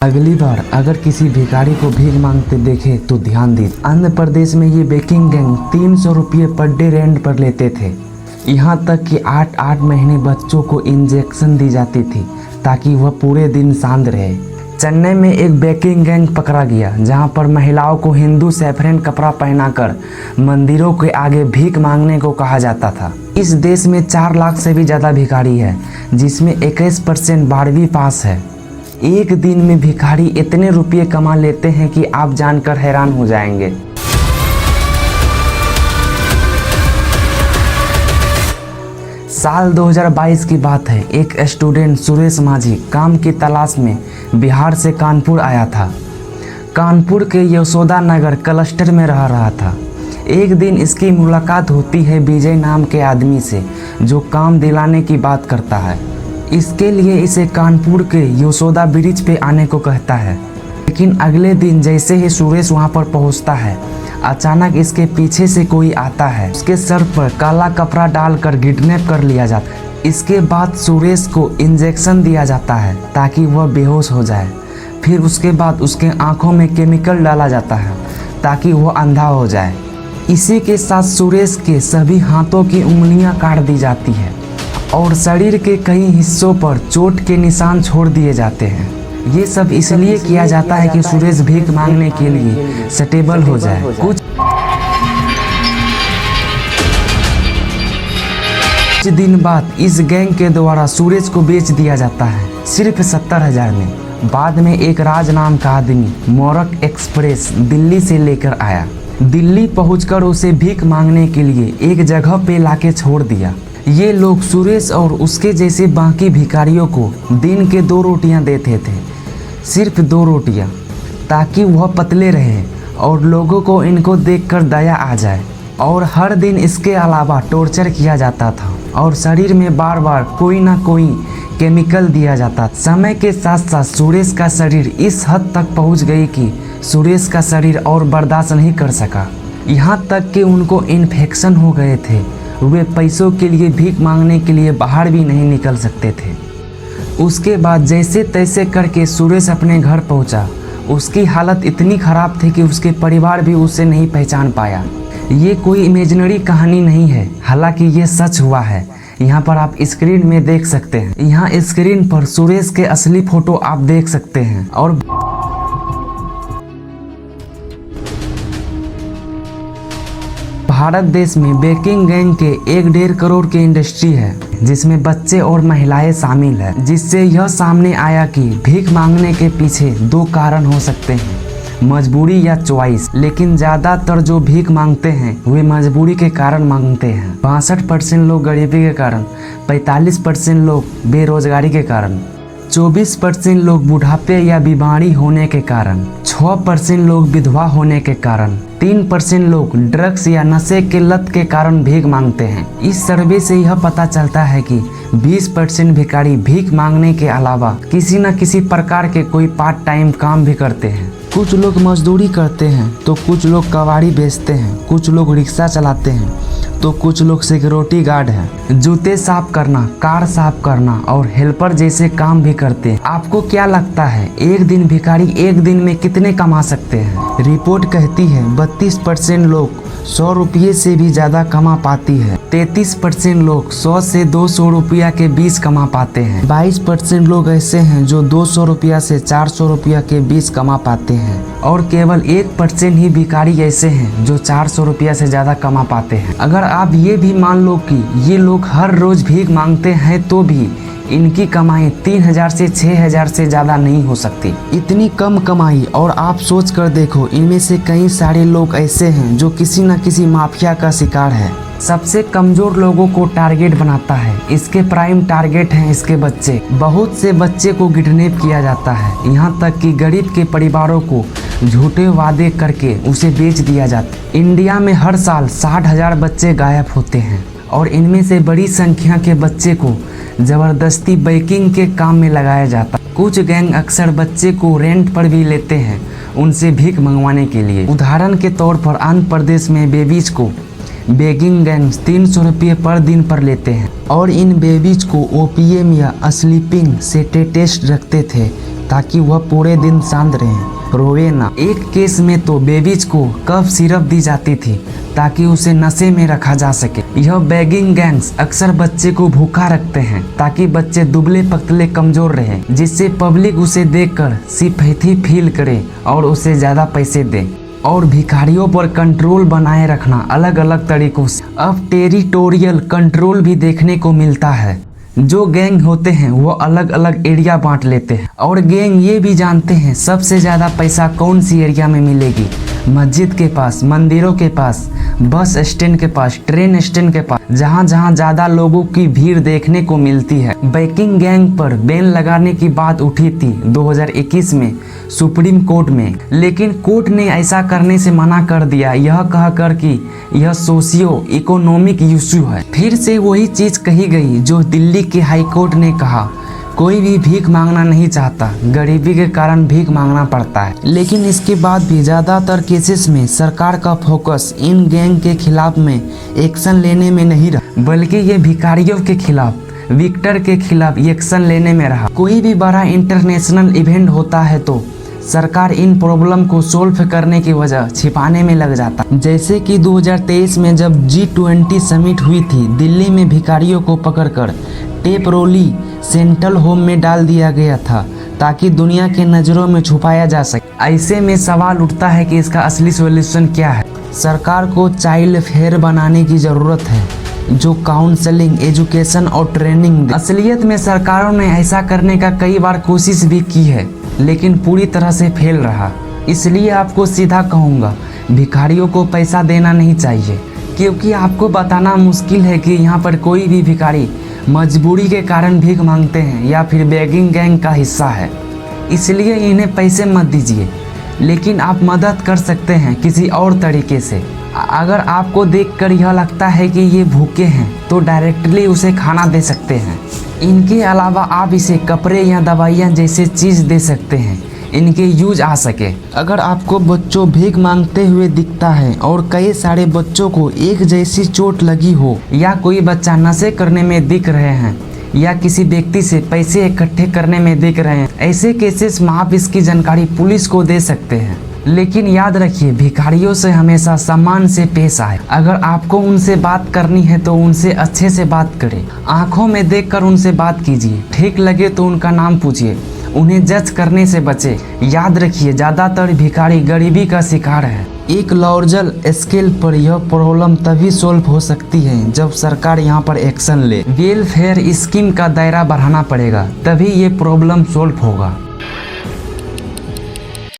अगली बार अगर किसी भिखारी को भीख मांगते देखे तो ध्यान दीजिए। आंध्र प्रदेश में ये बेकिंग गैंग 300 रुपये पर डे रेंट पर लेते थे। यहाँ तक कि 8-8 महीने बच्चों को इंजेक्शन दी जाती थी ताकि वह पूरे दिन शांत रहे। चेन्नई में एक बेकिंग गैंग पकड़ा गया जहाँ पर महिलाओं को हिंदू सैफरन कपड़ा पहनाकर मंदिरों के आगे भीख मांगने को कहा जाता था। इस देश में 4 लाख से भी ज़्यादा भिखारी है, जिसमें 21% 12वीं पास है। एक दिन में भिखारी इतने रुपये कमा लेते हैं कि आप जानकर हैरान हो जाएंगे। साल 2022 की बात है। एक स्टूडेंट सुरेश माझी काम की तलाश में बिहार से कानपुर आया था। कानपुर के यशोदा नगर क्लस्टर में रह रहा था। एक दिन इसकी मुलाकात होती है विजय नाम के आदमी से, जो काम दिलाने की बात करता है। इसके लिए इसे कानपुर के यशोदा ब्रिज पे आने को कहता है। लेकिन अगले दिन जैसे ही सुरेश वहाँ पर पहुँचता है, अचानक इसके पीछे से कोई आता है। उसके सर पर काला कपड़ा डालकर किडनैप कर लिया जाता है। इसके बाद सुरेश को इंजेक्शन दिया जाता है ताकि वह बेहोश हो जाए। फिर उसके बाद उसके आंखों में केमिकल डाला जाता है ताकि वह अंधा हो जाए। इसी के साथ सुरेश के सभी हाथों की उंगलियां काट दी जाती है और शरीर के कई हिस्सों पर चोट के निशान छोड़ दिए जाते हैं। ये सब इसलिए किया जाता है कि सुरेश भीख मांगने के लिए स्टेबल हो जाए। कुछ दिन बाद इस गैंग के द्वारा सुरेश को बेच दिया जाता है, सिर्फ 70,000 में। बाद में एक राज नाम का आदमी मोरक एक्सप्रेस दिल्ली से लेकर आया। दिल्ली पहुंचकर उसे भीख मांगने के लिए एक जगह पे लाके छोड़ दिया। ये लोग सुरेश और उसके जैसे बाकी भिखारियों को दिन के 2 रोटियां देते थे, सिर्फ 2 रोटियां, ताकि वह पतले रहे और लोगों को इनको देखकर दया आ जाए। और हर दिन इसके अलावा टॉर्चर किया जाता था और शरीर में बार बार कोई ना कोई केमिकल दिया जाता। समय के साथ साथ सुरेश का शरीर इस हद तक पहुंच गई कि सुरेश का शरीर और बर्दाश्त नहीं कर सका। यहाँ तक कि उनको इन्फेक्शन हो गए थे। वे पैसों के लिए भीख मांगने के लिए बाहर भी नहीं निकल सकते थे। उसके बाद जैसे तैसे करके सुरेश अपने घर पहुंचा। उसकी हालत इतनी ख़राब थी कि उसके परिवार भी उसे नहीं पहचान पाया। ये कोई इमेजिनरी कहानी नहीं है, हालांकि ये सच हुआ है। यहाँ पर आप स्क्रीन में देख सकते हैं। यहाँ स्क्रीन पर सुरेश के असली फ़ोटो आप देख सकते हैं। और भारत देश में बेकिंग गैंग के 1-1.5 करोड़ की इंडस्ट्री है, जिसमें बच्चे और महिलाएं शामिल है। जिससे यह सामने आया कि भीख मांगने के पीछे 2 कारण हो सकते हैं, मजबूरी या चॉइस। लेकिन ज़्यादातर जो भीख मांगते हैं वे मजबूरी के कारण मांगते हैं। 62% लोग गरीबी के कारण, 45% लोग बेरोजगारी के कारण, 24% लोग बुढ़ापे या बीमारी होने के कारण, 6% लोग विधवा होने के कारण, 3% लोग ड्रग्स या नशे के लत के कारण भीख मांगते हैं। इस सर्वे से यह पता चलता है कि 20% भिखारी भीख मांगने के अलावा किसी न किसी प्रकार के कोई पार्ट टाइम काम भी करते हैं। कुछ लोग मजदूरी करते हैं तो कुछ लोग कबाड़ी बेचते हैं, कुछ लोग रिक्शा चलाते हैं तो कुछ लोग सिक्योरिटी गार्ड हैं। जूते साफ करना, कार साफ करना और हेल्पर जैसे काम भी करते हैं। आपको क्या लगता है एक दिन भिखारी एक दिन में कितने कमा सकते हैं? रिपोर्ट कहती है 32% लोग 100 रुपये से भी ज़्यादा कमा पाती है। 33% लोग 100 से 200 रुपया के बीच कमा पाते हैं। 22% लोग ऐसे हैं जो 200 रुपया से 400 रुपया के बीच कमा पाते हैं। और केवल 1% ही भिखारी ऐसे हैं जो 400 रुपया से ज़्यादा कमा पाते हैं। अगर आप ये भी मान लो कि ये लोग हर रोज़ भीख मांगते हैं तो भी इनकी कमाई 3,000 से 6,000 से ज़्यादा नहीं हो सकती। इतनी कम कमाई, और आप सोच कर देखो इनमें से कई सारे लोग ऐसे हैं जो किसी न किसी माफिया का शिकार है। सबसे कमज़ोर लोगों को टारगेट बनाता है। इसके प्राइम टारगेट हैं इसके बच्चे। बहुत से बच्चे को किडनैप किया जाता है, यहाँ तक कि गरीब के परिवारों को झूठे वादे करके उसे बेच दिया जाता है। इंडिया में हर साल 60,000 बच्चे गायब होते हैं और इनमें से बड़ी संख्या के बच्चे को ज़बरदस्ती बेकिंग के काम में लगाया जाता है। कुछ गैंग अक्सर बच्चे को रेंट पर भी लेते हैं उनसे भीख मंगवाने के लिए। उदाहरण के तौर पर आंध्र प्रदेश में बेबीज को बेकिंग गैंग्स 300 रुपये पर दिन पर लेते हैं और इन बेबीज को ओपीएम या स्लीपिंग सेडेटिव्स रखते थे ताकि वह पूरे दिन शांत रहे, रोए ना। एक केस में तो बेबीज को कफ सिरप दी जाती थी ताकि उसे नशे में रखा जा सके। यह बेगिंग गैंग्स अक्सर बच्चे को भूखा रखते हैं ताकि बच्चे दुबले पतले कमजोर रहे, जिससे पब्लिक उसे देखकर सिंपैथी फील करे और उसे ज्यादा पैसे दे। और भिखारियों पर कंट्रोल बनाए रखना अलग अलग तरीकों से। अब टेरिटोरियल कंट्रोल भी देखने को मिलता है। जो गैंग होते हैं वो अलग अलग एरिया बांट लेते हैं और गैंग ये भी जानते हैं सबसे ज़्यादा पैसा कौन सी एरिया में मिलेगी। मस्जिद के पास, मंदिरों के पास, बस स्टैंड के पास, ट्रेन स्टैंड के पास, जहाँ जहाँ ज़्यादा लोगों की भीड़ देखने को मिलती है। बेगिंग गैंग पर बैन लगाने की बात उठी थी 2021 में सुप्रीम कोर्ट में, लेकिन कोर्ट ने ऐसा करने से मना कर दिया, यह कहकर कि यह सोशियो इकोनॉमिक इशू है। फिर से वही चीज़ कही गई जो दिल्ली के हाई कोर्ट ने कहा, कोई भी भीख मांगना नहीं चाहता, गरीबी के कारण भीख मांगना पड़ता है। लेकिन इसके बाद भी ज़्यादातर केसेस में सरकार का फोकस इन गैंग के खिलाफ में एक्शन लेने में नहीं रहा, बल्कि ये भिखारियों के खिलाफ, विक्टर के खिलाफ एक्शन लेने में रहा। कोई भी बड़ा इंटरनेशनल इवेंट होता है तो सरकार इन प्रॉब्लम को सोल्व करने की वजह छिपाने में लग जाता। जैसे कि 2023 में जब G20 समिट हुई थी, दिल्ली में भिखारियों को पकड़कर टेप रोली सेंट्रल होम में डाल दिया गया था ताकि दुनिया के नज़रों में छुपाया जा सके। ऐसे में सवाल उठता है कि इसका असली सॉल्यूशन क्या है। सरकार को चाइल्ड फेयर बनाने की ज़रूरत है जो काउंसलिंग, एजुकेशन और ट्रेनिंग दे। असलियत में सरकारों ने ऐसा करने का कई बार कोशिश भी की है लेकिन पूरी तरह से फेल रहा। इसलिए आपको सीधा कहूँगा, भिखारियों को पैसा देना नहीं चाहिए, क्योंकि आपको बताना मुश्किल है कि यहाँ पर कोई भी भिखारी मजबूरी के कारण भीख मांगते हैं या फिर बेगिंग गैंग का हिस्सा है। इसलिए इन्हें पैसे मत दीजिए, लेकिन आप मदद कर सकते हैं किसी और तरीके से। अगर आपको देखकर यह लगता है कि ये भूखे हैं तो डायरेक्टली उसे खाना दे सकते हैं। इनके अलावा आप इसे कपड़े या दवाइयाँ जैसे चीज़ दे सकते हैं, इनके यूज आ सके। अगर आपको बच्चों भीख मांगते हुए दिखता है और कई सारे बच्चों को एक जैसी चोट लगी हो, या कोई बच्चा नशे करने में दिख रहे हैं या किसी व्यक्ति से पैसे इकट्ठे करने में दिख रहे हैं, ऐसे केसेस में आप इसकी जानकारी पुलिस को दे सकते हैं। लेकिन याद रखिए, भिखारियों से हमेशा सम्मान से पेश आए। अगर आपको उनसे बात करनी है तो उनसे अच्छे से बात करें, आंखों में देखकर उनसे बात कीजिए। ठीक लगे तो उनका नाम पूछिए, उन्हें जज करने से बचे। याद रखिए, ज़्यादातर भिखारी गरीबी का शिकार है। एक लार्जर स्केल पर यह प्रॉब्लम तभी सॉल्व हो सकती है जब सरकार यहाँ पर एक्शन ले। वेलफेयर स्कीम का दायरा बढ़ाना पड़ेगा, तभी ये प्रॉब्लम सॉल्व होगा।